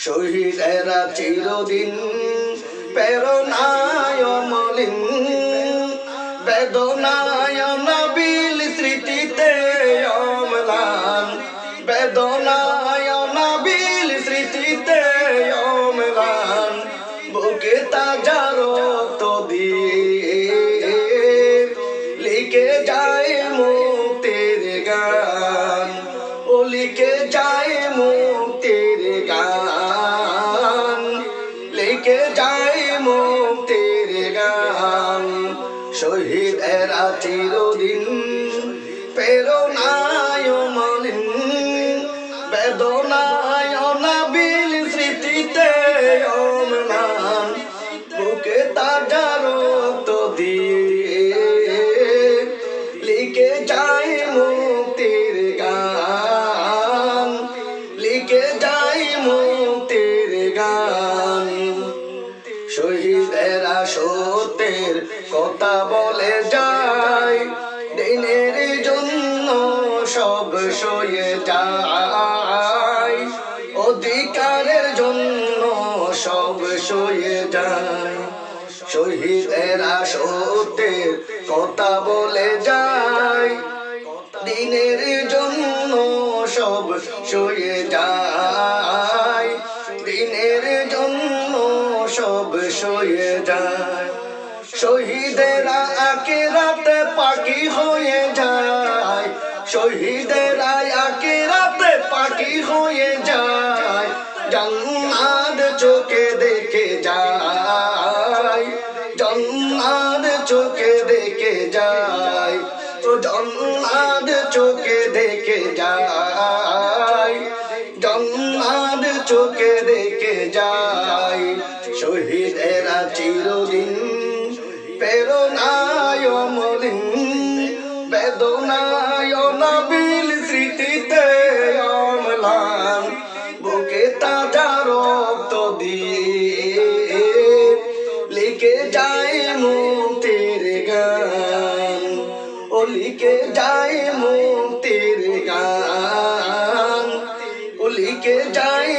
শহীদেরা চিরদিন প্রেরণায় মলিন, বেদনায় নবীর স্মৃতিতে অম্লান, বেদনায় নবীর স্মৃতিতে অম্লান। বুকে তাজা রক্ত দিয়ে লিখে যায় মুক্তির গান, ও লিখে যায় মুক্তির গান, লিখে যায় মুক্তির গান। শহীদেরা চিরদিন প্রেরণায় মলিন, বেদনায় নবীর স্মৃতিতে অম্লান। বুকে তাজা রক্ত দিয়ে লিখে যায় মুক্তির গান, লিখে যায় মুক্তির গান। শহীদেরা সত্যের কথা বলে যায়, দিনের জন্য সব সয়ে যায়, অধিকারের জন্য সব সয়ে যায়। শহীদেরা সত্যের কথা বলে যায়, দিনের জন্য সব সয়ে যায়, দিনের জন্য সব সয়ে যায়। শহীদেরা আখিরাতে পাখি হয়ে যায়, শহীদেরা আখিরাতে পাখি হয়ে যায়। জান্নাত চোখে দেখে যায়, জান্নাত চোখে দেখে যায়, তো জান্নাত চোখে দেখে যায়, জান্নাত চোখে দেখে যায়। শহীদেরা চিরদিন প্রেরণায় মলিন, বেদনায় নবীর স্মৃতিতে অম্লান। বুকে তাজা রক্ত দিয়ে লিখে যায় মুক্তির গান, ও লিখে যায় মুক্তির গান, ও লিখে যায়